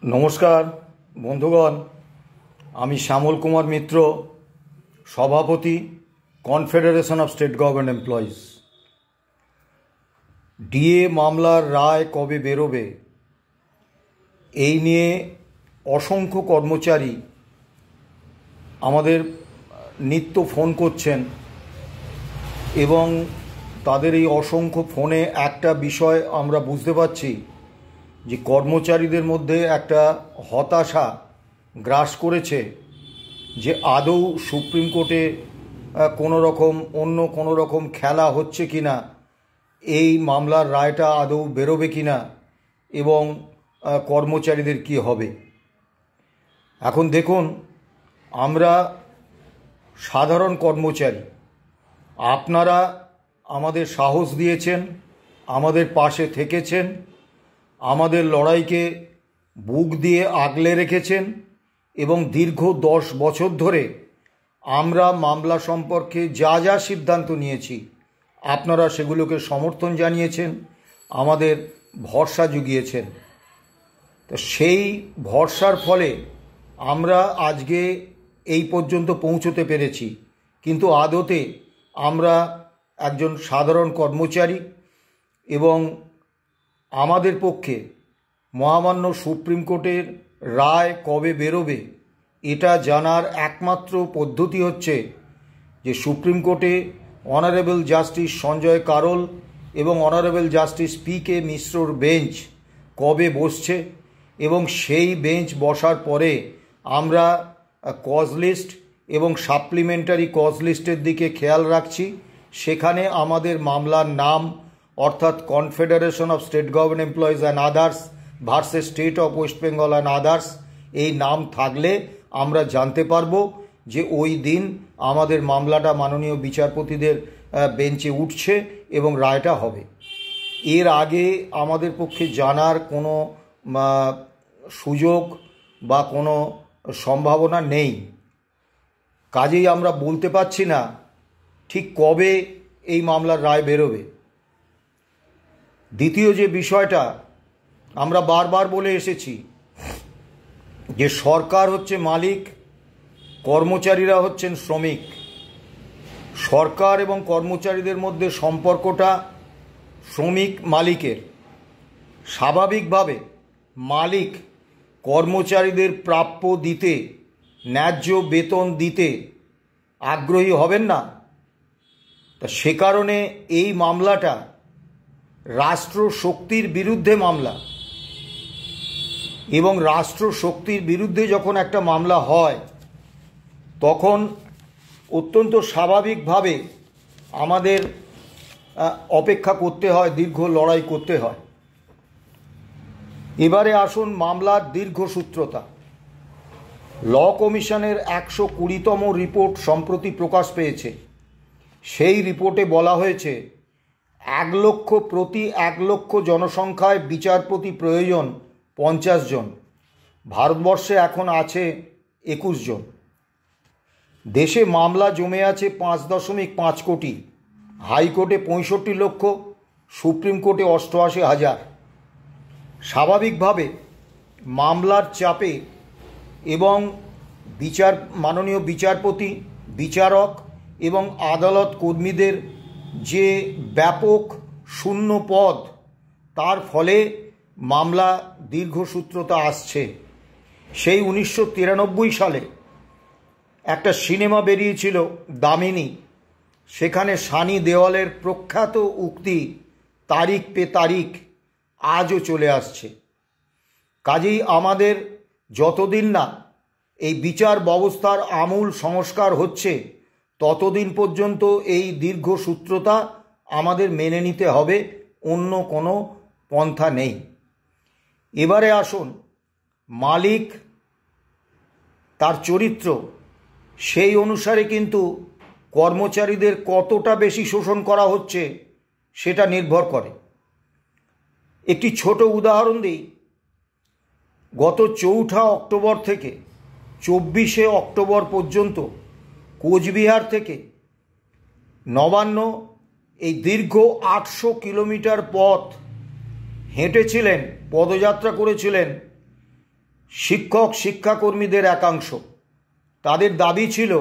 নমস্কার বন্ধুগণ, আমি শ্যামল কুমার মিত্র, সভাপতি, confederation of state government employees. DA মামলার রায় কবে বেরোবে এই নিয়ে অসংখ্য কর্মচারী আমাদের নিত্য ফোন করছেন এবং তাদের এই অসংখ্য ফোনে একটা বিষয় আমরা বুঝতে পারছি যে কর্মচারীদের মধ্যে একটা হতাশা গ্রাস করেছে যে আদৌ সুপ্রিম কোর্টে কোনো রকম খেলা হচ্ছে কি না, এই মামলার রায়টা আদৌ বেরোবে কি না এবং কর্মচারীদের কি হবে। এখন দেখুন, আমরা সাধারণ কর্মচারী, আপনারা আমাদের সাহস দিয়েছেন, আমাদের পাশে থেকেছেন, আমাদের লড়াইকে বুক দিয়ে আগলে রেখেছেন এবং দীর্ঘ 10 বছর ধরে আমরা মামলা সম্পর্কে যা যা সিদ্ধান্ত নিয়েছি আপনারা সেগুলোকে সমর্থন জানিয়েছেন, আমাদের ভরসা জুগিয়েছেন। তো সেই ভরসার ফলে আমরা আজকে এই পর্যন্ত পৌঁছতে পেরেছি। কিন্তু আদতে আমরা একজন সাধারণ কর্মচারী এবং আমাদের পক্ষে মহামান্য সুপ্রিম কোর্টের রায় কবে বেরোবে এটা জানার একমাত্র পদ্ধতি হচ্ছে যে সুপ্রিম কোর্টে অনারেবল জাস্টিস সঞ্জয় কারোল এবং অনারেবল জাস্টিস পি.কে. মিশ্রর বেঞ্চ কবে বসছে এবং সেই বেঞ্চ বসার পরে আমরা কজ লিস্ট এবং সাপ্লিমেন্টারি কজ লিস্টের দিকে খেয়াল রাখছি। সেখানে আমাদের মামলার নাম অর্থাৎ confederation of state government employees and others versus state of West Bengal and others এই নাম থাকলে আমরা জানতে পারবো যে ওই দিন আমাদের মামলাটা মাননীয় বিচারপতিদের বেঞ্চে উঠছে এবং রায়টা হবে। এর আগে আমাদের পক্ষে জানার কোনো সুযোগ বা কোনো সম্ভাবনা নেই, কাজেই আমরা বলতে পারছি না ঠিক কবে এই মামলার রায় বেরোবে। দ্বিতীয় যে বিষয়টা আমরা বারবার বলে এসেছি যে সরকার হচ্ছে মালিক, কর্মচারীরা হচ্ছেন শ্রমিক। সরকার এবং কর্মচারীদের মধ্যে সম্পর্কটা শ্রমিক মালিকের। স্বাভাবিকভাবে মালিক কর্মচারীদের প্রাপ্য দিতে, ন্যায্য বেতন দিতে আগ্রহী হবেন না। তা সে কারণে এই মামলাটা রাষ্ট্র শক্তির বিরুদ্ধে মামলা এবং রাষ্ট্র শক্তির বিরুদ্ধে যখন একটা মামলা হয় তখন অত্যন্ত স্বাভাবিকভাবে আমাদের অপেক্ষা করতে হয়, দীর্ঘ লড়াই করতে হয়। এবারে আসুন মামলার দীর্ঘসূত্রতা। ল কমিশনের 120তম রিপোর্ট সম্প্রতি প্রকাশ পেয়েছে। সেই রিপোর্টে বলা হয়েছে 1 লক্ষ প্রতি 1 লক্ষ জনসংখ্যায় বিচারপতি প্রয়োজন 50 জন। ভারতবর্ষে এখন আছে 21 জন। দেশে মামলা জমে আছে 5.5 কোটি। হাইকোর্টে 65 লক্ষ, সুপ্রিম কোর্টে 88,000। স্বাভাবিকভাবে মামলার চাপে এবং মাননীয় বিচারপতি, বিচারক এবং আদালত কর্মীদের যে ব্যাপক শূন্য পদ, তার ফলে মামলা দীর্ঘসূত্রতা আসছে। সেই 1993 সালে একটা সিনেমা বেরিয়েছিল দামিনী, সেখানে সানি দেওয়ালের প্রখ্যাত উক্তি তারিখ পে তারিখ আজও চলে আসছে। কাজেই আমাদের যতদিন না এই বিচার ব্যবস্থার আমূল সংস্কার হচ্ছে ততদিন পর্যন্ত এই দীর্ঘসূত্রতা আমাদের মেনে নিতে হবে, অন্য কোনো পন্থা নেই। এবারে আসুন মালিক, তার চরিত্র, সেই অনুসারে কিন্তু কর্মচারীদের কতটা বেশি শোষণ করা হচ্ছে সেটা নির্ভর করে। একটি ছোট উদাহরণ দিই। গত 4 অক্টোবর থেকে 24 অক্টোবর পর্যন্ত কোচবিহার থেকে নবান্ন এই দীর্ঘ 800 কিলোমিটার পথ হেঁটেছিলেন, পদযাত্রা করেছিলেন শিক্ষক শিক্ষাকর্মীদের একাংশ, তাদের দাবি ছিল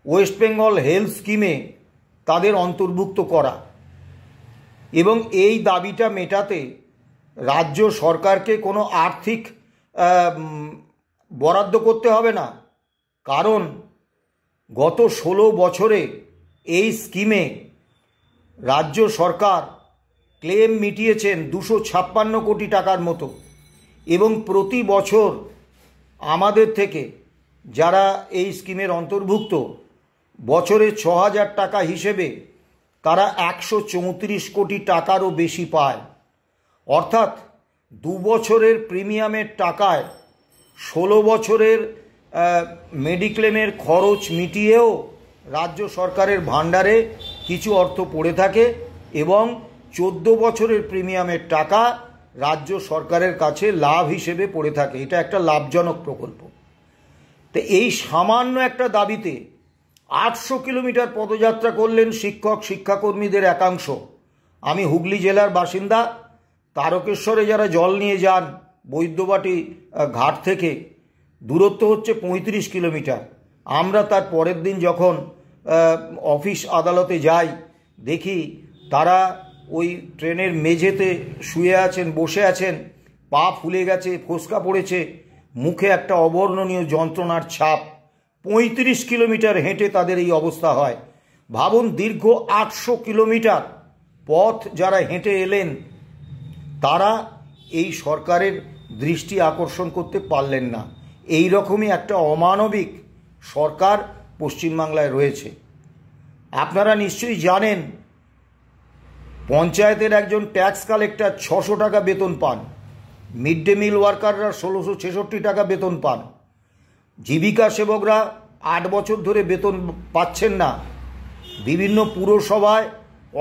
ওয়েস্ট বেঙ্গল হেলথ স্কিমে তাদের অন্তর্ভুক্ত করা, এবং এই দাবিটা মেটাতে রাজ্য সরকারকে কোনো আর্থিক বরাদ্দ করতে হবে না, কারণ গত 16 বছরে এই স্কিমে রাজ্য সরকার ক্লেম মিটিয়েছেন 256 কোটি টাকার মতো, এবং প্রতি বছর আমাদের থেকে যারা এই স্কিমের অন্তর্ভুক্ত বছরে 6,000 টাকা হিসেবে তারা 134 কোটি টাকারও বেশি পায়। অর্থাৎ 2 বছরের প্রিমিয়ামের টাকায় 16 বছরের মেডিক্লেমের খরচ মিটিয়েও রাজ্য সরকারের ভাণ্ডারে কিছু অর্থ পড়ে থাকে, এবং 14 বছরের প্রিমিয়ামের টাকা রাজ্য সরকারের কাছে লাভ হিসেবে পড়ে থাকে। এটা একটা লাভজনক প্রকল্প। তো এই সামান্য একটা দাবিতে 800 কিলোমিটার পদযাত্রা করলেন শিক্ষক শিক্ষাকর্মীদের একাংশ। আমি হুগলি জেলার বাসিন্দা। তারকেশ্বরে যারা জল নিয়ে যান বৈদ্যবাটি ঘাট থেকে, দূরত্ব হচ্ছে 35 কিলোমিটার। আমরা তার পরের দিন যখন অফিস আদালতে যাই, দেখি তারা ওই ট্রেনের মেঝেতে শুয়ে আছেন, বসে আছেন, পা ফুলে গেছে, ফোসকা পড়েছে, মুখে একটা অবর্ণনীয় যন্ত্রণার ছাপ। 35 কিলোমিটার হেঁটে তাদের এই অবস্থা হয়। ভাবুন, দীর্ঘ 800 কিলোমিটার পথ যারা হেঁটে এলেন, তারা এই সরকারের দৃষ্টি আকর্ষণ করতে পারলেন না। এই রকমই একটা অমানবিক সরকার পশ্চিমবাংলায় রয়েছে। আপনারা নিশ্চয়ই জানেন, পঞ্চায়েতের একজন ট্যাক্স কালেক্টর 600 টাকা বেতন পান, মিড ডে মিল ওয়ার্কাররা 1666 টাকা বেতন পান, জীবিকা সেবকরা 8 বছর ধরে বেতন পাচ্ছেন না, বিভিন্ন পুরসভায়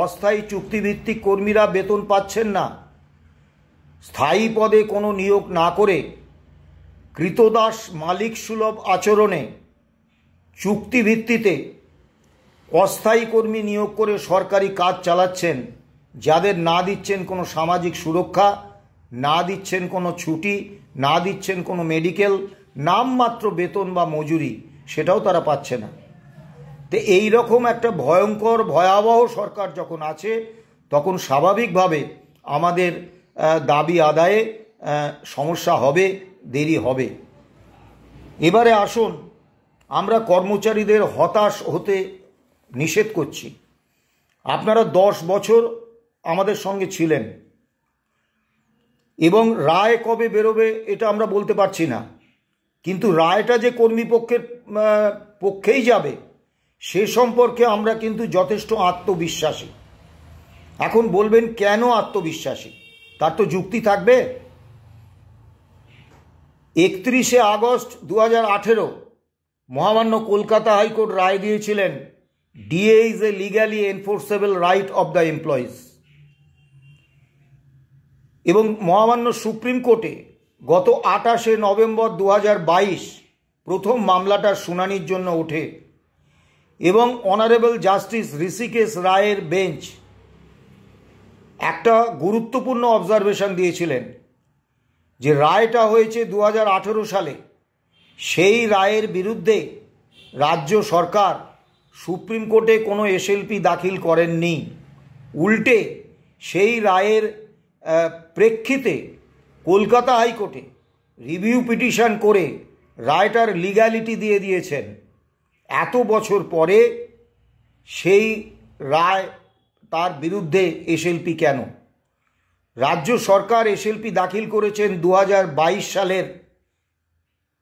অস্থায়ী চুক্তিভিত্তিক কর্মীরা বেতন পাচ্ছেন না, স্থায়ী পদে কোনো নিয়োগ না করে কৃতদাস মালিক সুলভ আচরণে চুক্তিভিত্তিতে অস্থায়ী কর্মী নিয়োগ করে সরকারি কাজ চালাচ্ছেন, যাদের না দিচ্ছেন কোনো সামাজিক সুরক্ষা, না দিচ্ছেন কোনো ছুটি, না দিচ্ছেন কোনো মেডিকেল, নামমাত্র বেতন বা মজুরি সেটাও তারা পাচ্ছে না। তো এই রকম একটা ভয়ঙ্কর ভয়াবহ সরকার যখন আছে, তখন স্বাভাবিকভাবে আমাদের দাবি আদায়ে সমস্যা হবে, দেরি হবে। এবারে আসুন, আমরা কর্মচারীদের হতাশ হতে নিষেধ করছি। আপনারা 10 বছর আমাদের সঙ্গে ছিলেন, এবং রায় কবে বেরোবে এটা আমরা বলতে পারছি না, কিন্তু রায়টা যে কর্মীপক্ষের পক্ষেই যাবে সে সম্পর্কে আমরা কিন্তু যথেষ্ট আত্মবিশ্বাসী। এখন বলবেন কেন আত্মবিশ্বাসী? তার তো যুক্তি থাকবে। 31শে আগস্ট 2018 মহামান্য কলকাতা হাইকোর্ট রায় দিয়েছিলেন, DA is a legally enforceable right of the employees. এবং মহামান্য সুপ্রিম কোর্টে গত 28শে নভেম্বর 2022 প্রথম মামলাটার শুনানির জন্য ওঠে, এবং অনারেবল জাস্টিস ঋষিকেশ রায়ের বেঞ্চ একটা গুরুত্বপূর্ণ অবজারভেশন দিয়েছিলেন যে রায়টা হয়েছে 2018 সালে। সেই রায়ের বিরুদ্ধে রাজ্য সরকার সুপ্রিম কোর্টে কোনো এসএলপি দাখিল করেননি, উল্টে সেই রায়ের প্রেক্ষিতে কলকাতা হাইকোর্টে রিভিউ পিটিশন করে রায়টার লিগ্যালিটি দিয়ে দিয়েছেন। এত বছর পরে সেই রায়, তার বিরুদ্ধে এসএলপি কেন? রাজ্য সরকার এসএলপি দাখিল করেছেন 2022 সালের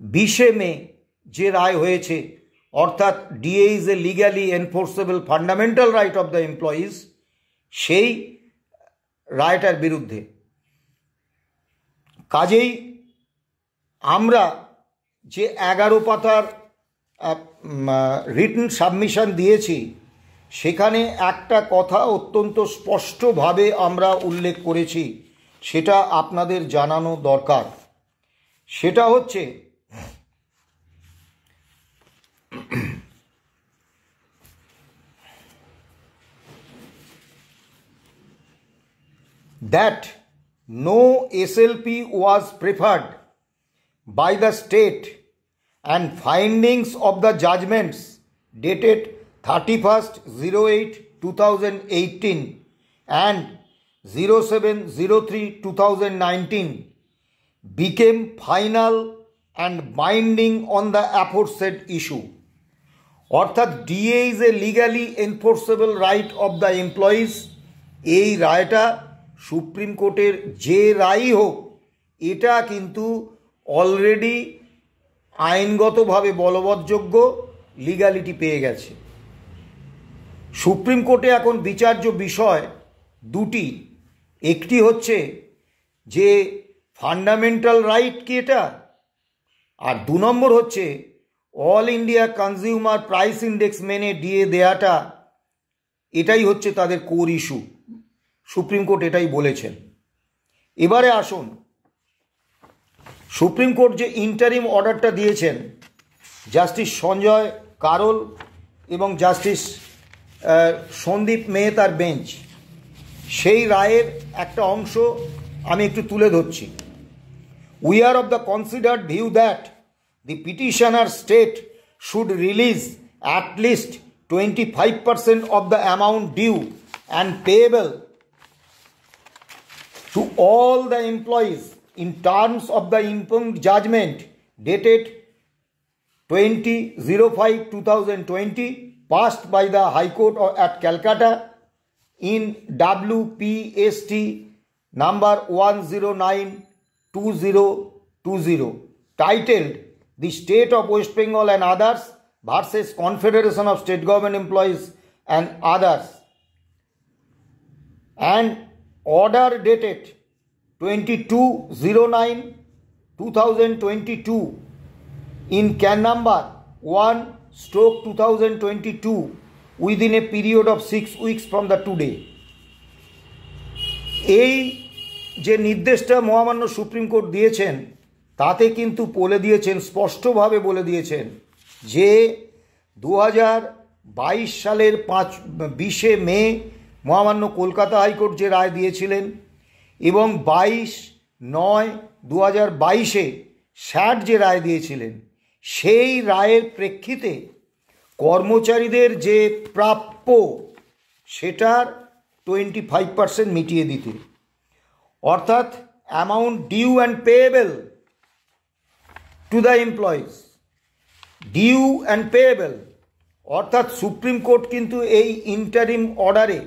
20শে মে, যে রায় হয়েছে, অর্থাৎ DA is a legally enforceable fundamental right of the employees, সেই রায়টার বিরুদ্ধে। কাজেই আমরা যে 11 পাতার রিটন সাবমিশন দিয়েছি, সেখানে একটা কথা অত্যন্ত স্পষ্টভাবে আমরা উল্লেখ করেছি, সেটা আপনাদের জানানো দরকার। সেটা হচ্ছে that no SLP was preferred by the state and findings of the judgments dated 31st/08/2018 and 07/03/2019 became final and binding on the aforesaid issue. অর্থাৎ DA is a legally enforceable right of the employees. এই রায়টা supreme কোর্টের যে রায়ই হোক, এটা কিন্তু already আইনগতভাবে বলবৎযোগ্য, legality পেয়ে গেছে। সুপ্রিম কোর্টে এখন বিচার্য বিষয় দুটি, একটি হচ্ছে যে ফান্ডামেন্টাল রাইট কি এটা, আর 2 নম্বর হচ্ছে all India consumer price index মেনে ডিএ দেয়াটা, এটাই হচ্ছে তাদের কোর ইস্যু। সুপ্রিম কোর্ট এটাই বলেছেন। এবারে আসুন, সুপ্রিম কোর্ট যে ইন্টারিম অর্ডারটা দিয়েছেন জাস্টিস সঞ্জয় কারোল এবং জাস্টিস সন্দীপ মেহতার বেঞ্চ, সেই রায়ের একটা অংশ আমি একটু তুলে ধরছি। We are of the considered view that the petitioner state should release at least 25% of the amount due and payable to all the employees in terms of the impugned judgment dated 20/05/2020 passed by the High Court at Calcutta in WPST number 109/2020 titled The State of West Bengal and Others versus Confederation of State Government Employees and Others, and order dated 22/09/2022 in can number 1/2022 within a period of 6 weeks from the today. এই যে নির্দেশটা মহামান্য supreme court দিয়েছেন, তাতে কিন্তু বলে দিয়েছেন, স্পষ্টভাবে বলে দিয়েছেন যে 2022 সালের 20শে মে মহামান্য কলকাতা হাইকোর্ট যে রায় দিয়েছিলেন এবং 22/9/2022 স্যাট যে রায় দিয়েছিলেন, সেই রায়ের প্রেক্ষিতে কর্মচারীদের যে প্রাপ্য সেটার 25% মিটিয়ে দিতে, অর্থাৎ amount due and payable to the employees, due and payable. অর্থাৎ সুপ্রিম কোর্ট কিন্তু এই ইন্টারিম অর্ডারে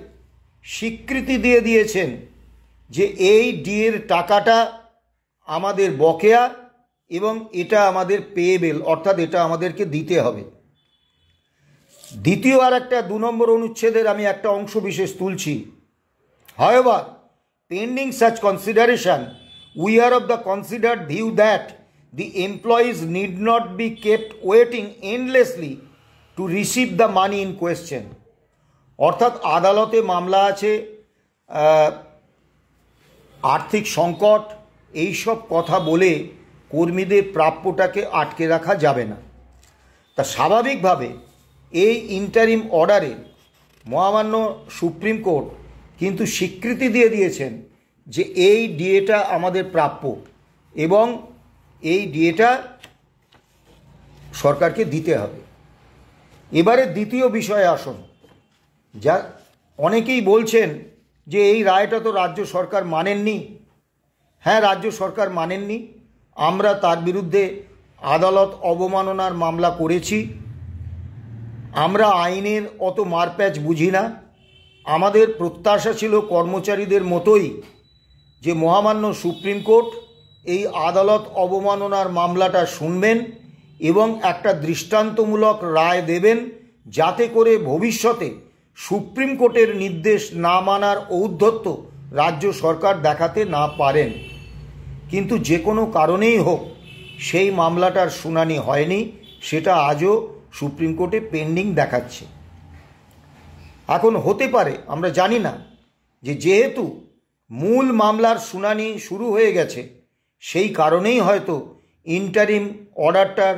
স্বীকৃতি দিয়ে দিয়েছেন যে এই ডিএর টাকাটা আমাদের বকেয়া এবং এটা আমাদের পেয়েবল, অর্থাৎ এটা আমাদেরকে দিতে হবে। দ্বিতীয় আর একটা 2 নম্বর অনুচ্ছেদের আমি একটা অংশ বিশেষ তুলছি। However, pending such consideration, we are of the considered view that the employees need not be kept waiting endlessly to receive the money in question. অর্থাৎ আদালতে মামলা আছে, আর্থিক সংকট, এই সব কথা বলে কর্মীদের প্রাপ্যটাকে আটকে রাখা যাবে না। তা স্বাভাবিকভাবে এই ইন্টারিম অর্ডারে মহামান্য সুপ্রিম কোর্ট কিন্তু স্বীকৃতি দিয়ে দিয়েছেন যে এই ডিএটা আমাদের প্রাপ্য এবং এই ডিএটা সরকারকে দিতে হবে। এবারে দ্বিতীয় বিষয়ে আসুন, যা অনেকেই বলছেন যে এই রায়টা তো রাজ্য সরকার মানেননি। হ্যাঁ, রাজ্য সরকার মানেননি, আমরা তার বিরুদ্ধে আদালত অবমাননার মামলা করেছি। আমরা আইনের অত মারপ্যাচ বুঝি না। আমাদের প্রত্যাশা ছিল কর্মচারীদের মতোই যে মহামান্য সুপ্রিম কোর্ট এই আদালত অবমাননার মামলাটা শুনবেন এবং একটা দৃষ্টান্তমূলক রায় দেবেন, যাতে করে ভবিষ্যতে সুপ্রিম কোর্টের নির্দেশ না মানার ঔদ্ধত্য রাজ্য সরকার দেখাতে না পারেন। কিন্তু যে কোনো কারণেই হোক সেই মামলাটার শুনানি হয়নি, সেটা আজও সুপ্রিম কোর্টে পেন্ডিং দেখাচ্ছে। এখন হতে পারে, আমরা জানি না, যে যেহেতু মূল মামলার শুনানি শুরু হয়ে গেছে সেই কারণেই হয়তো ইন্টারিম অর্ডারটার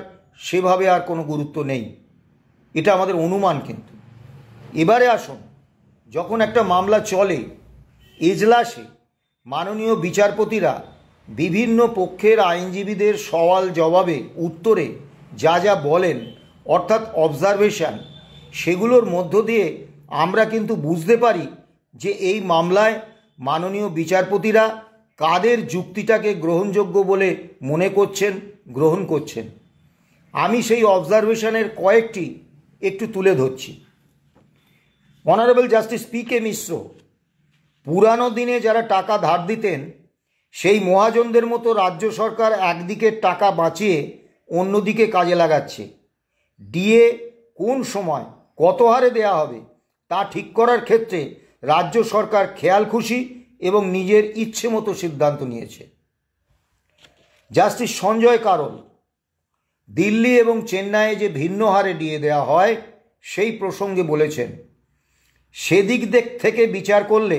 সেভাবে আর কোনো গুরুত্ব নেই, এটা আমাদের অনুমান। কিন্তু এবারে আসুন, যখন একটা মামলা চলে এজলাসে মাননীয় বিচারপতিরা বিভিন্ন পক্ষের আইনজীবীদের সওয়াল জবাবে উত্তরে যা যা বলেন, অর্থাৎ অবজারভেশন, সেগুলোর মধ্য দিয়ে আমরা কিন্তু বুঝতে পারি যে এই মামলায় মাননীয় বিচারপতিরা কাদের যুক্তিটাকে গ্রহণযোগ্য বলে মনে করছেন, গ্রহণ করছেন। আমি সেই অবজারভেশনের কয়েকটি একটু তুলে ধরছি। Honourable justice P K. মিশ্র পুরানো দিনে যারা টাকা ধার দিতেন সেই মহাজনদের মতো রাজ্য সরকার একদিকে টাকা বাঁচিয়ে অন্যদিকে কাজে লাগাচ্ছে। ডিএ কোন সময় কত হারে দেয়া হবে তা ঠিক করার ক্ষেত্রে রাজ্য সরকার খেয়ালখুশি এবং নিজের ইচ্ছে মতো সিদ্ধান্ত নিয়েছে। জাস্টিস সঞ্জয় কারোল দিল্লি এবং চেন্নাইয়ে যে ভিন্ন হারে ডিএ দেওয়া হয় সেই প্রসঙ্গে বলেছেন, সেদিক থেকে বিচার করলে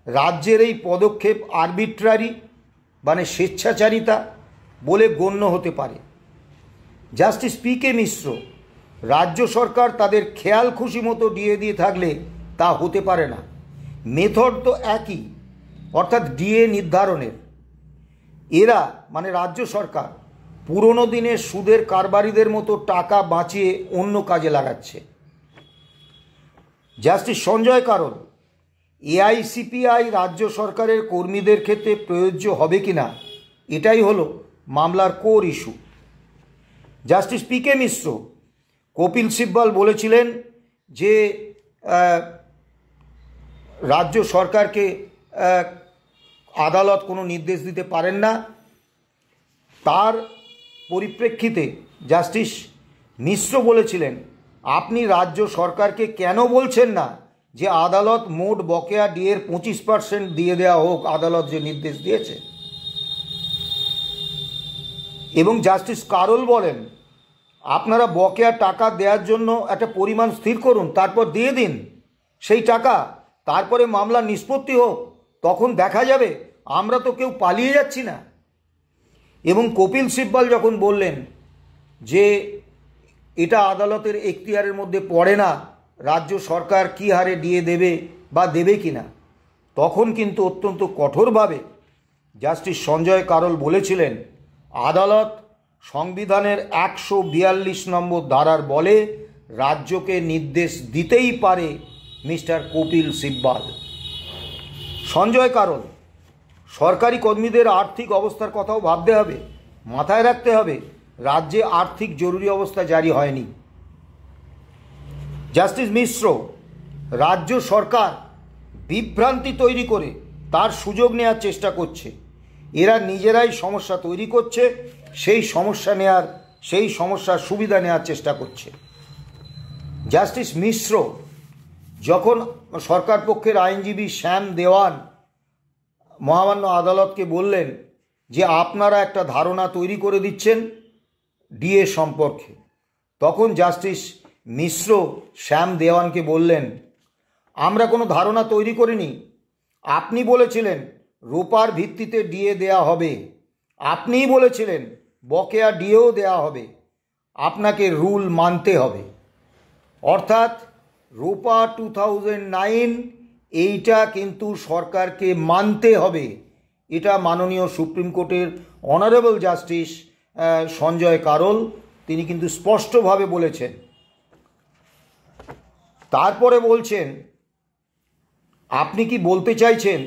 রাজ্যের এই পদক্ষেপ আরবিট্রারি মানে স্বেচ্ছাচারিতা বলে গণ্য হতে পারে। Justice P K. মিশ্র রাজ্য সরকার তাদের খেয়াল খুশি মতো ডিএ দিয়ে থাকলে তা হতে পারে না। মেথড তো একই, অর্থাৎ ডিএ নির্ধারণের। এরা মানে রাজ্য সরকার পুরনো দিনের সুদের কারবারিদের মতো টাকা বাঁচিয়ে অন্য কাজে লাগাচ্ছে। জাস্টিস সঞ্জয় কারোল এআইসিপিআই রাজ্য সরকারের কর্মীদের ক্ষেত্রে প্রযোজ্য হবে কিনা এটাই হলো মামলার core issue. Justice P K. Mishra Kapil Sibal বলেছিলেন যে রাজ্য সরকারকে আদালত কোনো নির্দেশ দিতে পারেন না। তার পরিপ্রেক্ষিতে জাস্টিস মিশ্র বলেছিলেন, আপনি রাজ্য সরকারকে কেন বলছেন না যে আদালত মোট বকেয়া ডিএর 25% দিয়ে দেওয়া হোক, আদালত যে নির্দেশ দিয়েছে। এবং জাস্টিস কারোল বলেন, আপনারা বকেয়া টাকা দেওয়ার জন্য একটা পরিমাণ স্থির করুন, তারপর দিয়ে দিন সেই টাকা, তারপরে মামলা নিষ্পত্তি হোক, তখন দেখা যাবে আমরা তো কেউ পালিয়ে যাচ্ছি না। এবং কপিল সিব্বল যখন বললেন যে এটা আদালতের এখতিয়ারের মধ্যে পড়ে না রাজ্য সরকার কী হারে ডিএ দেবে বা দেবে কি না, তখন কিন্তু অত্যন্ত কঠোরভাবে জাস্টিস সঞ্জয় কারোল বলেছিলেন, আদালত সংবিধানের 142 নম্বর ধারার বলে রাজ্যকে নির্দেশ দিতেই পারে মিস্টার কপিল সিব্বল। সঞ্জয় কারোল সরকারি কর্মীদের আর্থিক অবস্থার কথাও ভাবতে হবে, মাথায় রাখতে হবে রাজ্যে আর্থিক জরুরি অবস্থা জারি হয়নি। জাস্টিস মিশ্র রাজ্য সরকার বিভ্রান্তি তৈরি করে তার সুযোগ নেওয়ার চেষ্টা করছে, এরা নিজেরাই সমস্যা তৈরি করছে, সেই সমস্যার সুবিধা নেওয়ার চেষ্টা করছে। জাস্টিস মিশ্র যখন সরকার পক্ষের আইনজীবী শ্যাম দেওয়ান মহামান্য আদালতকে বললেন যে আপনারা একটা ধারণা তৈরি করে দিচ্ছেন ডিএ সম্পর্কে, তখন জাস্টিস মিশ্র শ্যাম দেওয়ানকে বললেন, আমরা কোনো ধারণা তৈরি করিনি, আপনি বলেছিলেন রোপার ভিত্তিতে ডিএ দেয়া হবে, আপনিই বলেছিলেন বকেয়া ডিএও দেয়া হবে, আপনাকে রুল মানতে হবে। অর্থাৎ রোপা 2009 এইটা কিন্তু সরকারকে মানতে হবে, এটা মাননীয় সুপ্রিম কোর্টের অনারেবল জাস্টিস সঞ্জয় কারোল তিনি কিন্তু স্পষ্টভাবে বলেছেন। তারপরে বলছেন, আপনি কি বলতে চাইছেন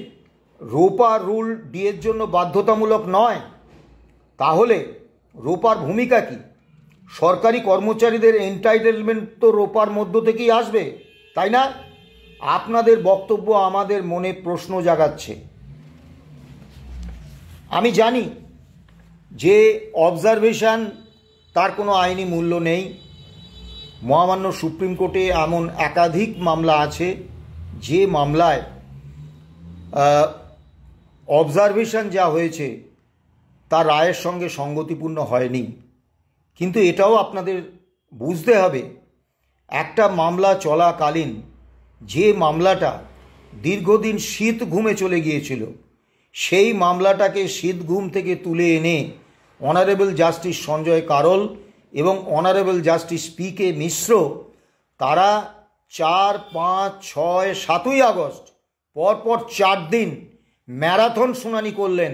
রোপা রুল ডিএর জন্য বাধ্যতামূলক নয়? তাহলে রোপার ভূমিকা কি? সরকারি কর্মচারীদের এন্টাইটেলমেন্ট তো রোপার মধ্য থেকেই আসবে, তাই না? আপনাদের বক্তব্য আমাদের মনে প্রশ্ন জাগাচ্ছে। আমি জানি যে অবজারভেশন তার কোনো আইনি মূল্য নেই। মহামান্য সুপ্রিম কোর্টে এমন একাধিক মামলা আছে যে মামলায় অবজারভেশন যা হয়েছে তা রায়ের সঙ্গে সঙ্গতিপূর্ণ হয়নি। কিন্তু এটাও আপনাদের বুঝতে হবে, একটা মামলা চলাকালীন যে মামলাটা দীর্ঘদিন শীত ঘুমে চলে গিয়েছিল, সেই মামলাটাকে শীত ঘুম থেকে তুলে এনে অনারেবল জাস্টিস সঞ্জয় কারোল এবং অনারেবল জাস্টিস পি.কে. মিশ্র তারা 4, 5, 6, 7ই আগস্ট পরপর 4 দিন ম্যারাথন শুনানি করলেন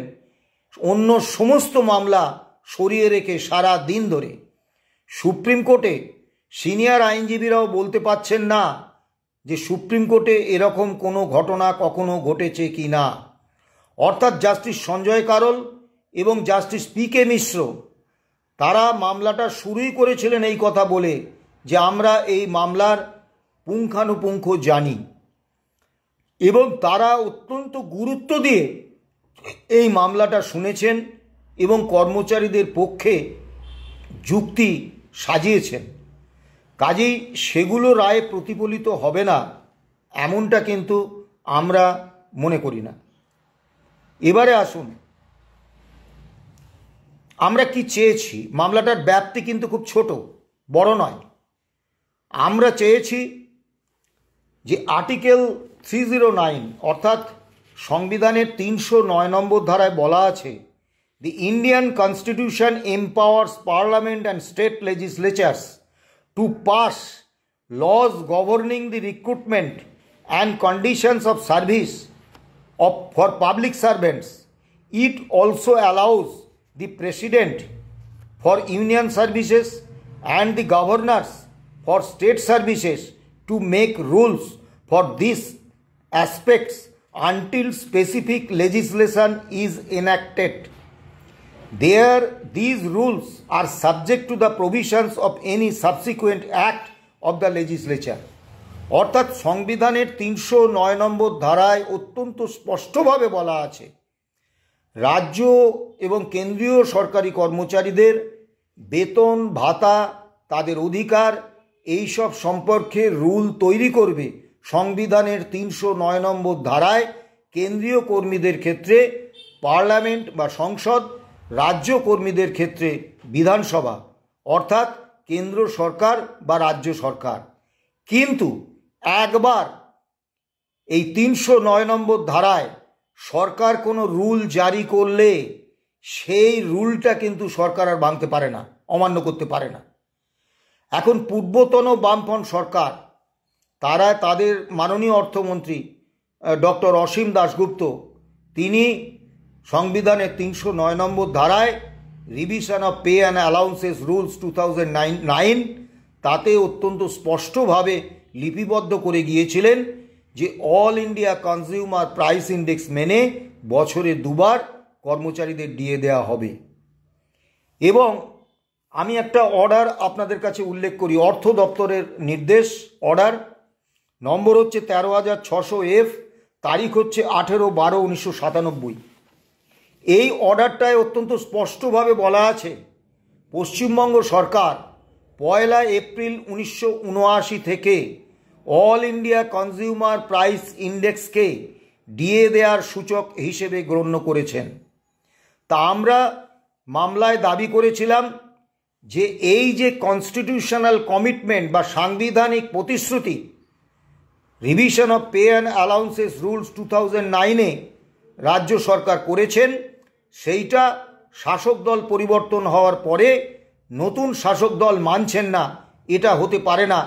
অন্য সমস্ত মামলা সরিয়ে রেখে সারা দিন ধরে সুপ্রিম কোর্টে সিনিয়র আইনজীবীরাও বলতে পারছেন না যে সুপ্রিম কোর্টে এরকম কোনো ঘটনা কখনো ঘটেছে কি না। অর্থাৎ জাস্টিস সঞ্জয় কারোল এবং জাস্টিস পি.কে. মিশ্র তারা মামলাটা শুরুই করেছিলেন এই কথা বলে যে আমরা এই মামলার পুঙ্খানুপুঙ্খ জানি, এবং তারা অত্যন্ত গুরুত্ব দিয়ে এই মামলাটা শুনেছেন এবং কর্মচারীদের পক্ষে যুক্তি সাজিয়েছেন। কাজেই সেগুলো রায়ে প্রতিফলিত হবে না এমনটা কিন্তু আমরা মনে করি না। এবারে আসুন, আমরা কি চেয়েছি। মামলাটার ব্যাপ্তি কিন্তু খুব ছোট, বড় নয়। আমরা চেয়েছি যে আর্টিকেল 309 অর্থাৎ সংবিধানের 309 নম্বর ধারায় বলা আছে, the Indian constitution empowers parliament and state legislatures to pass laws governing the recruitment and conditions of service for public servants. It also allows the president for union services and the governors for state services to make rules for these aspects until specific legislation is enacted. These rules are subject to the provisions of any subsequent act of the legislature. অর্থাৎ সংবিধানের 309 নম্বর ধারায় অত্যন্ত স্পষ্টভাবে বলা আছে, রাজ্য এবং কেন্দ্রীয় সরকারি কর্মচারীদের বেতন ভাতা, তাদের অধিকার, এইসব সম্পর্কে রুল তৈরি করবে সংবিধানের 309 নম্বর ধারায় কেন্দ্রীয় কর্মীদের ক্ষেত্রে পার্লামেন্ট বা সংসদ, রাজ্য কর্মীদের ক্ষেত্রে বিধানসভা অর্থাৎ কেন্দ্র সরকার বা রাজ্য সরকার। কিন্তু একবার এই 309 নম্বর ধারায় সরকার কোনো রুল জারি করলে সেই রুলটা কিন্তু সরকার আর ভাঙতে পারে না, অমান্য করতে পারে না। এখন পূর্বতন বামফ্রন্ট সরকার তারা তাদের মাননীয় অর্থমন্ত্রী ডক্টর অসীম দাশগুপ্ত তিনি সংবিধানের 309 নম্বর ধারায় revision of pay and allowances rules 2009 তাতে অত্যন্ত স্পষ্টভাবে লিপিবদ্ধ করে গিয়েছিলেন যে all India consumer price index মেনে বছরে দুবার কর্মচারীদের ডিএ দেওয়া হবে। এবং আমি একটা অর্ডার আপনাদের কাছে উল্লেখ করি, অর্থ দপ্তরের নির্দেশ অর্ডার নম্বর হচ্ছে 13,600F, তারিখ হচ্ছে 18/12/1997। এই অর্ডারটায় অত্যন্ত স্পষ্টভাবে বলা আছে পশ্চিমবঙ্গ সরকার 1 এপ্রিল 1979 থেকে অল ইন্ডিয়া কনজিউমার প্রাইস ইন্ডেক্সকে ডিএ দেওয়ার সূচক হিসেবে গণ্য করেছেন। তা আমরা মামলায় দাবি করেছিলাম যে এই যে কনস্টিটিউশনাল কমিটমেন্ট বা সাংবিধানিক প্রতিশ্রুতি revision of pay and allowances rules 2009-এ রাজ্য সরকার করেছেন, সেইটা শাসক দল পরিবর্তন হওয়ার পরে নতুন শাসক দল মানছেন না, এটা হতে পারে না।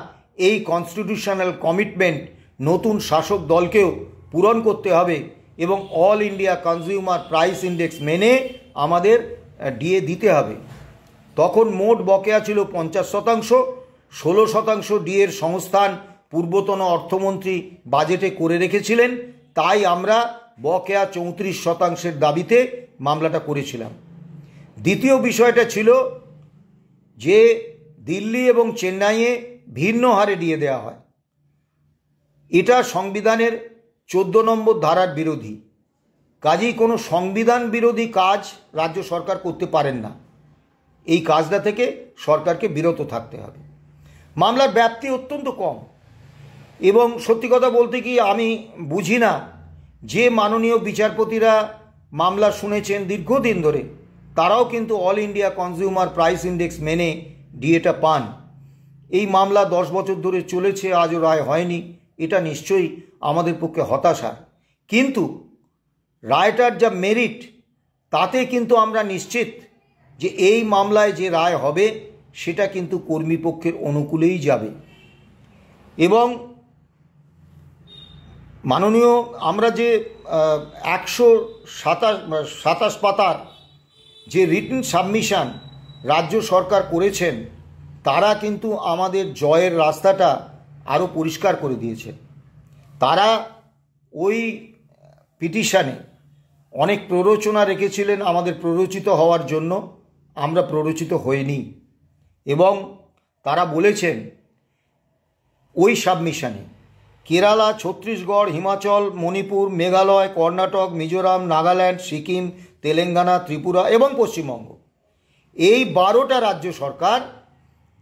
এই কনস্টিটিউশনাল কমিটমেন্ট নতুন শাসক দলকেও পূরণ করতে হবে এবং all India consumer price index মেনে আমাদের ডিএ দিতে হবে। তখন মোট বকেয়া ছিল 50%, 16% ডিএর সংস্থান পূর্বতন অর্থমন্ত্রী বাজেটে করে রেখেছিলেন, তাই আমরা বকেয়া 34% দাবিতে মামলাটা করেছিলাম। দ্বিতীয় বিষয়টা ছিল যে দিল্লি এবং চেন্নাইয়ে ভিন্ন হারে ডিএ দেওয়া হয়, এটা সংবিধানের 14 নম্বর ধারার বিরোধী। কাজেই কোনো সংবিধান বিরোধী কাজ রাজ্য সরকার করতে পারেন না, এই কাজটা থেকে সরকারকে বিরত থাকতে হবে। মামলার ব্যাপ্তি অত্যন্ত কম এবং সত্যি কথা বলতে কি আমি বুঝি না যে মাননীয় বিচারপতিরা মামলা শুনেছেন দীর্ঘদিন ধরে তারাও কিন্তু all India consumer price index মেনে ডিএটা পান। এই মামলা 10 বছর ধরে চলেছে, আজও রায় হয়নি, এটা নিশ্চয়ই আমাদের পক্ষে হতাশার। কিন্তু রায়টার যা মেরিট তাতে কিন্তু আমরা নিশ্চিত যে এই মামলায় যে রায় হবে সেটা কিন্তু কর্মীপক্ষের অনুকূলেই যাবে। এবং মাননীয় আমরা যে 127 পাতার যে রিটেন সাবমিশন রাজ্য সরকার করেছেন তারা কিন্তু আমাদের জয়ের রাস্তাটা আরও পরিষ্কার করে দিয়েছে। তারা ওই পিটিশনে অনেক প্ররোচনা রেখেছিলেন আমাদের প্ররোচিত হওয়ার জন্য, আমরা প্ররোচিত হইনি। এবং তারা বলেছেন ওই সাবমিশনে কেরালা, ছত্তিশগড়, হিমাচল, মণিপুর, মেঘালয়, কর্ণাটক, মিজোরাম, নাগাল্যান্ড, সিকিম, তেলেঙ্গানা, ত্রিপুরা এবং পশ্চিমবঙ্গ, এই 12টা রাজ্য সরকার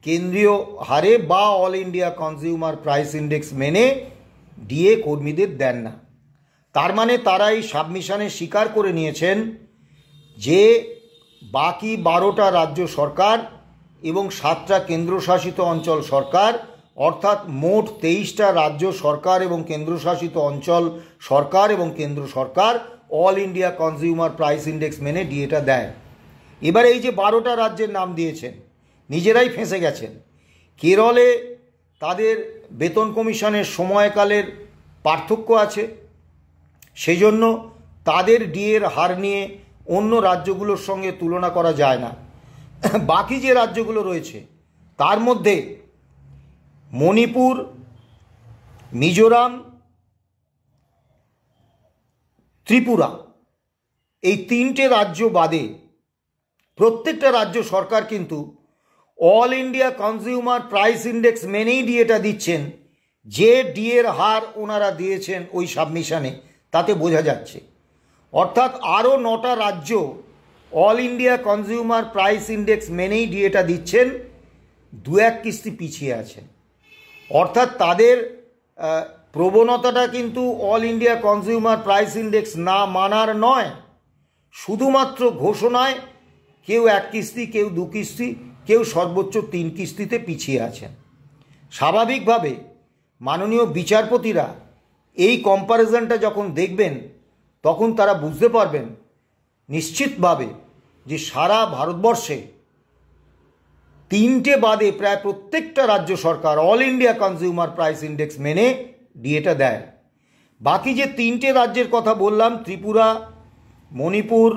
কেন্দ্রীয় হারে বা all India consumer price index মেনে ডিএ কর্মীদের দেন না। তার মানে তারা এই সাবমিশনে স্বীকার করে নিয়েছেন যে বাকি 12টা রাজ্য সরকার এবং 7টা কেন্দ্রশাসিত অঞ্চল সরকার, অর্থাৎ মোট 23টা রাজ্য সরকার এবং কেন্দ্রশাসিত অঞ্চল সরকার এবং কেন্দ্র সরকার all India consumer price index মেনে ডিএটা দেয়। এবার এই যে 12টা রাজ্যের নাম দিয়েছেন নিজেরাই ফেঁসে গেছেন। কেরলে তাদের বেতন কমিশনের সময়কালের পার্থক্য আছে, সেই জন্য তাদের ডিএর হার নিয়ে অন্য রাজ্যগুলোর সঙ্গে তুলনা করা যায় না। বাকি যে রাজ্যগুলো রয়েছে তার মধ্যে মণিপুর, মিজোরাম, ত্রিপুরা, এই 3টে রাজ্য বাদে প্রত্যেকটা রাজ্য সরকার কিন্তু all India consumer price index মেনেই ডিএটা দিচ্ছেন। যে ডিএর হার ওনারা দিয়েছেন ওই সাবমিশনে তাতে বোঝা যাচ্ছে। অর্থাৎ আরও 9টা রাজ্য all India consumer price index মেনেই ডিএটা দিচ্ছেন, 2-1 কিস্তি পিছিয়ে আছেন। অর্থাৎ তাদের প্রবণতাটা কিন্তু all India consumer price index না মানার নয়, শুধুমাত্র ঘোষণায় কেউ 1 কিস্তি, কেউ 2 কিস্তি, কেউ সর্বোচ্চ 3 কিস্তিতে পিছিয়ে আছেন। স্বাভাবিকভাবে মাননীয় বিচারপতিরা এই কম্প্যারিজনটা যখন দেখবেন তখন তারা বুঝতে পারবেন নিশ্চিতভাবে যে সারা ভারতবর্ষে 3টে বাদে প্রায় প্রত্যেকটা রাজ্য সরকার all India consumer price index মেনে ডিএটা দেয়। বাকি যে 3টে রাজ্যের কথা বললাম, ত্রিপুরা, মণিপুর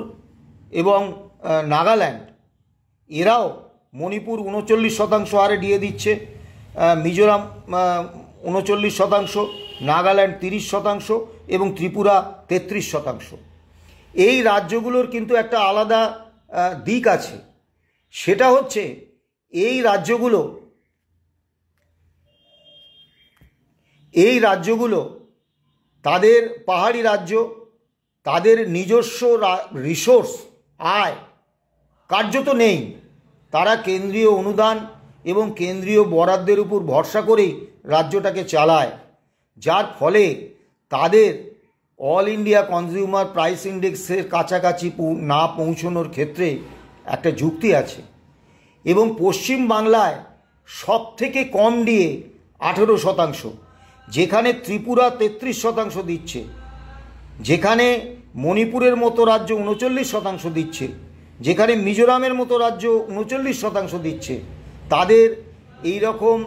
এবং নাগাল্যান্ড, এরাও মণিপুর 39% হারে ডিএ দিচ্ছে, মিজোরাম 39%, নাগাল্যান্ড 30% এবং ত্রিপুরা 33%। এই রাজ্যগুলোর কিন্তু একটা আলাদা দিক আছে, সেটা হচ্ছে এই রাজ্যগুলো তাদের পাহাড়ি রাজ্য, তাদের নিজস্ব রিসোর্স আয় কার্যত নেই। তারা কেন্দ্রীয় অনুদান এবং কেন্দ্রীয় বরাদ্দের উপর ভরসা করেই রাজ্যটাকে চালায়, যার ফলে তাদের অল ইন্ডিয়া কনজিউমার প্রাইস ইন্ডেক্সের কাছাকাছি না পৌঁছানোর ক্ষেত্রে একটা যুক্তি আছে। এবং পশ্চিম বাংলায় সব থেকে কম ডিএ 18%, যেখানে ত্রিপুরা 33% দিচ্ছে, যেখানে মণিপুরের মতো রাজ্য 39% দিচ্ছে, যেখানে মিজোরামের মতো রাজ্য 39% দিচ্ছে। তাদের এই রকম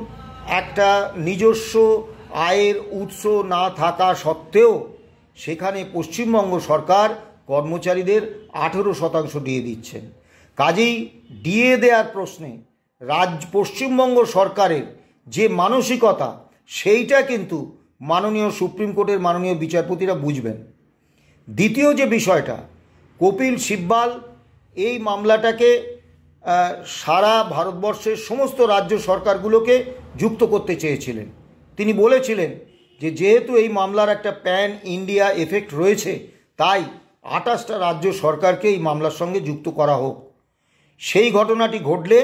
একটা নিজস্ব আয়ের উৎস না থাকা সত্ত্বেও সেখানে পশ্চিমবঙ্গ সরকার কর্মচারীদের 18% ডিএ দিচ্ছেন। কাজেই ডিএ দেওয়ার প্রশ্নে পশ্চিমবঙ্গ সরকারের যে মানসিকতা, সেইটা কিন্তু মাননীয় সুপ্রিম কোর্টের মাননীয় বিচারপতিরা বুঝবেন। দ্বিতীয় যে বিষয়টা, কপিল সিব্বাল এই মামলাটাকে সারা ভারতবর্ষের সমস্ত রাজ্য সরকারগুলোকে যুক্ত করতে চেয়েছিলেন। তিনি বলেছিলেন যে যেহেতু এই মামলার একটা প্যান ইন্ডিয়া এফেক্ট রয়েছে, তাই 28টা রাজ্য সরকারকে এই মামলার সঙ্গে যুক্ত করা হোক। সেই ঘটনাটি ঘটলে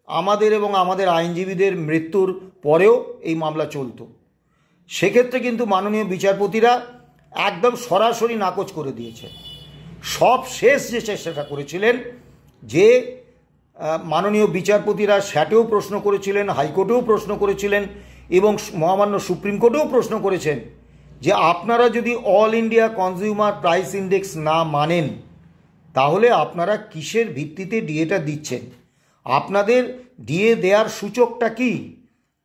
আমাদের এবং আমাদের আইনজীবীদের মৃত্যুর পরেও এই মামলা চলত। সেক্ষেত্রে কিন্তু মাননীয় বিচারপতিরা একদম সরাসরি নাকচ করে দিয়েছে। সব শেষ যে চেষ্টাটা করেছিলেন, যে মাননীয় বিচারপতিরা স্যাটেও প্রশ্ন করেছিলেন, হাইকোর্টেও প্রশ্ন করেছিলেন এবং মহামান্য সুপ্রিম কোর্টেও প্রশ্ন করেছেন যে আপনারা যদি all India consumer price index না মানেন তাহলে আপনারা কিসের ভিত্তিতে ডিএটা দিচ্ছেন, আপনাদের ডিএ দেওয়ার সূচকটা কি?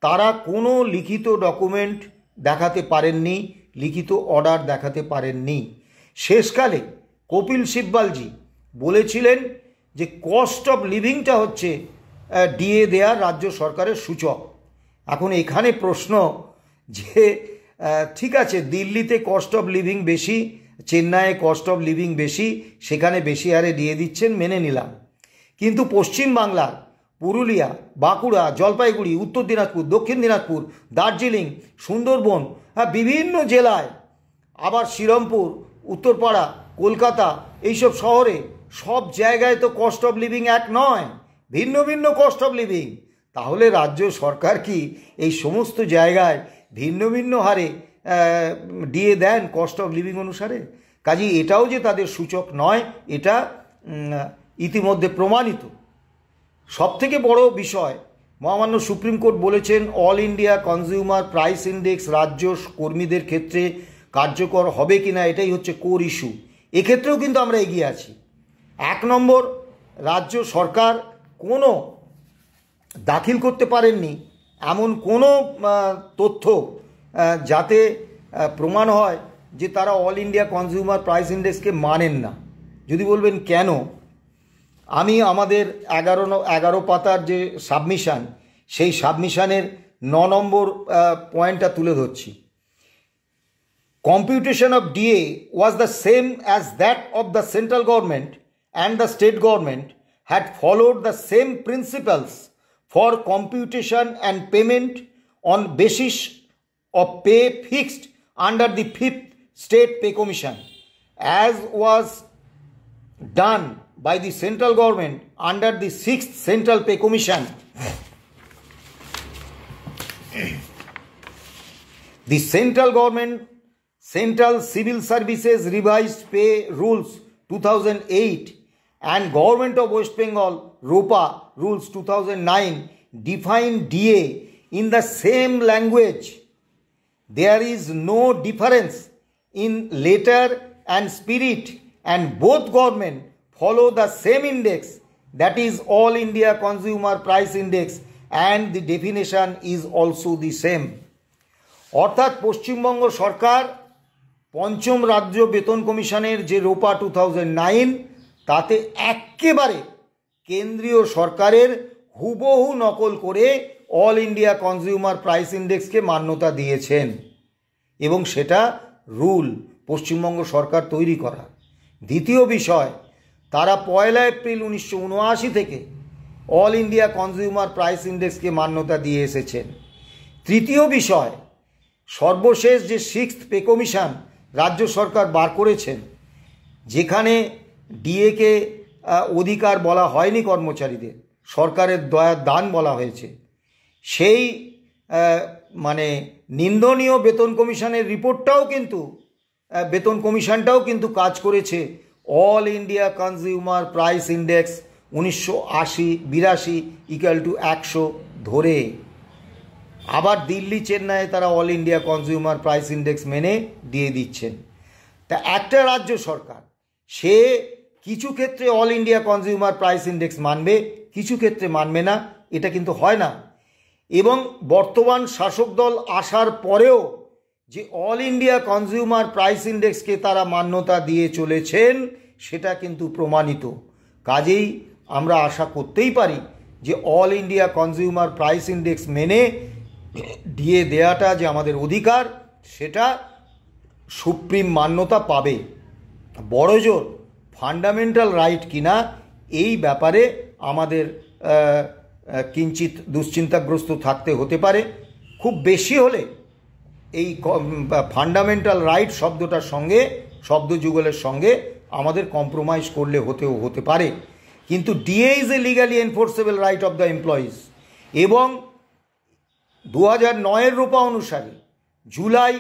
তারা কোনো লিখিত ডকুমেন্ট দেখাতে পারেননি, লিখিত অর্ডার দেখাতে পারেননি। শেষকালে কপিল সিব্বালজি বলেছিলেন যে কস্ট অফ লিভিংটা হচ্ছে ডিএ দেওয়ার রাজ্য সরকারের সূচক। এখন এখানে প্রশ্ন যে ঠিক আছে, দিল্লিতে কস্ট অফ লিভিং বেশি, চেন্নাইয়ে কস্ট অফ লিভিং বেশি, সেখানে বেশি হারে ডিএ দিচ্ছেন, মেনে নিলাম। কিন্তু পশ্চিমবাংলার পুরুলিয়া, বাঁকুড়া, জলপাইগুড়ি, উত্তর দিনাজপুর, দক্ষিণ দিনাজপুর, দার্জিলিং, সুন্দরবন, বিভিন্ন জেলায়, আবার শ্রীরামপুর, উত্তরপাড়া, কলকাতা, এইসব শহরে সব জায়গায় তো কস্ট অফ লিভিং এক নয়, ভিন্ন ভিন্ন কস্ট অফ লিভিং। তাহলে রাজ্য সরকার কি এই সমস্ত জায়গায় ভিন্ন ভিন্ন হারে ডিএ দেন কস্ট অফ লিভিং অনুসারে? কাজেই এটাও যে তাদের সূচক নয়, এটা ইতিমধ্যে প্রমাণিত। সবথেকে বড় বিষয়, মহামান্য সুপ্রিম কোর্ট বলেছেন all India consumer price index রাজ্য কর্মীদের ক্ষেত্রে কার্যকর হবে কিনা, এটাই হচ্ছে কোর ইস্যু। এক্ষেত্রেও কিন্তু আমরা এগিয়ে আছি। 1 নম্বর, রাজ্য সরকার কোনো দাখিল করতে পারেননি এমন কোনো তথ্য যাতে প্রমাণ হয় যে তারা অল ইন্ডিয়া কনজিউমার প্রাইস ইন্ডেক্সকে মানেন না। যদি বলবেন কেন, আমি আমাদের 11 পাতার যে সাবমিশন, সেই সাবমিশনের 9 নম্বর পয়েন্টটা তুলে ধরছি। Computation of DA was the same as that of the central government, and the state government had followed the same principles for computation and payment on basis of pay fixed under the 5th State Pay Commission, as was done by the central government under the 6th Central Pay Commission. The central government Central Civil Services Revised Pay Rules 2008 and Government of West Bengal ROPA Rules 2009 define DA in the same language. There is no difference in letter and spirit, and both government follow the same index, that is All India Consumer Price Index, and the definition is also the same. অর্থাৎ পশ্চিমবঙ্গ সরকার পঞ্চম রাজ্য বেতন কমিশনের যে রোপা 2009, তাতে একেবারে কেন্দ্রীয় সরকারের হুবহু নকল করে অল ইন্ডিয়া কনজিউমার প্রাইস ইন্ডেক্সকে মান্যতা দিয়েছেন, এবং সেটা রুল পশ্চিমবঙ্গ সরকার তৈরি করা। দ্বিতীয় বিষয়, তারা 1 এপ্রিল 1979 থেকে অল ইন্ডিয়া কনজিউমার প্রাইস ইন্ডেক্সকে মান্যতা দিয়ে এসেছেন। তৃতীয় বিষয়, সর্বশেষ যে 6th পে কমিশন রাজ্য সরকার বার করেছেন, যেখানে ডিএকে অধিকার বলা হয়নি কর্মচারীদের, সরকারের দয়ার দান বলা হয়েছে, সেই মানে নিন্দনীয় বেতন কমিশনের রিপোর্টটাও কিন্তু, বেতন কমিশনটাও কিন্তু কাজ করেছে all India consumer price index 1982 = 100 ধরে। আবার দিল্লি, চেন্নাইয়ে তারা all India consumer price index মেনে দিয়ে দিচ্ছেন। তা একটা রাজ্য সরকার, সে কিছু ক্ষেত্রে all India consumer price index মানবে, কিছু ক্ষেত্রে মানবে না, এটা কিন্তু হয় না। এবং বর্তমান শাসক দল আসার পরেও যে অল ইন্ডিয়া কনজিউমার প্রাইস ইন্ডেক্সকে তারা মান্যতা দিয়ে চলেছেন, সেটা কিন্তু প্রমাণিত। কাজেই আমরা আশা করতেই পারি যে all India consumer price index মেনে ডিএ দেওয়াটা যে আমাদের অধিকার, সেটা সুপ্রিম মান্যতা পাবে। বড়জোর ফান্ডামেন্টাল রাইট কিনা, এই ব্যাপারে আমাদের কিঞ্চিত দুশ্চিন্তাগ্রস্ত থাকতে হতে পারে। খুব বেশি হলে এই ফান্ডামেন্টাল রাইট শব্দটার সঙ্গে, শব্দযুগলের সঙ্গে আমাদের কম্প্রোমাইজ করলে হতে পারে। কিন্তু DA is a legally enforceable right of the employees, এবং 2009 রোপা অনুসারে জুলাই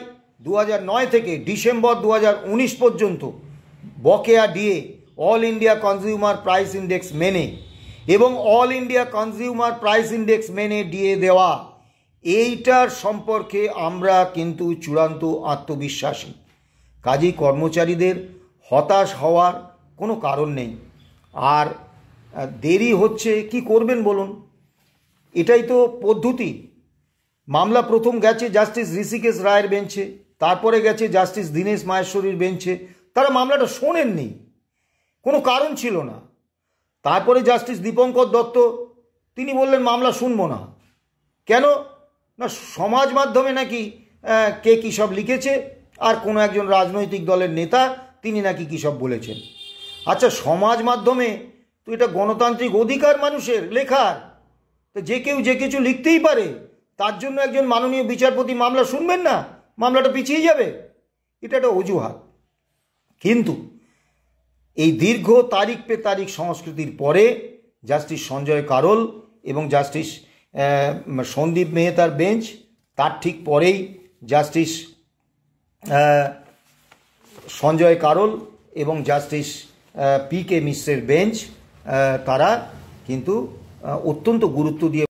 2009 থেকে ডিসেম্বর 2019 পর্যন্ত বকেয়া DA all India consumer price index মেনে, এবং all India consumer price index মেনে ডিএ দেওয়া, এইটার সম্পর্কে আমরা কিন্তু চূড়ান্ত আত্মবিশ্বাসী। কাজেই কর্মচারীদের হতাশ হওয়ার কোনো কারণ নেই। আর দেরি হচ্ছে, কি করবেন বলুন? এটাই তো পদ্ধতি। মামলা প্রথম গেছে জাস্টিস ঋষিকেশ রায়ের বেঞ্চে, তারপরে গেছে জাস্টিস দীনেশ মাহেশ্বরীর বেঞ্চে। তারা মামলাটা শোনেননি, কোনো কারণ ছিল না। তারপরে জাস্টিস দীপঙ্কর দত্ত তিনি বললেন মামলা শুনবো না। কেন না, সমাজ মাধ্যমে নাকি কে কী সব লিখেছে, আর কোনো একজন রাজনৈতিক দলের নেতা তিনি নাকি কী সব বলেছেন। আচ্ছা, সমাজ মাধ্যমে তো এটা গণতান্ত্রিক অধিকার মানুষের লেখার, তো যে কেউ যে কিছু লিখতেই পারে, তার জন্য একজন মাননীয় বিচারপতি মামলা শুনবেন না, মামলাটা পিছিয়ে যাবে, এটা একটা অজুহাত। কিন্তু এই দীর্ঘ তারিখ পে তারিখ সংস্কৃতির পরে জাস্টিস সঞ্জয় কারোল এবং জাস্টিস সন্দীপ মেহতার বেঞ্চ, তার ঠিক পরেই জাস্টিস সঞ্জয় কারোল এবং জাস্টিস পি কে মিশ্রের বেঞ্চ, তারা কিন্তু অত্যন্ত গুরুত্ব দিয়ে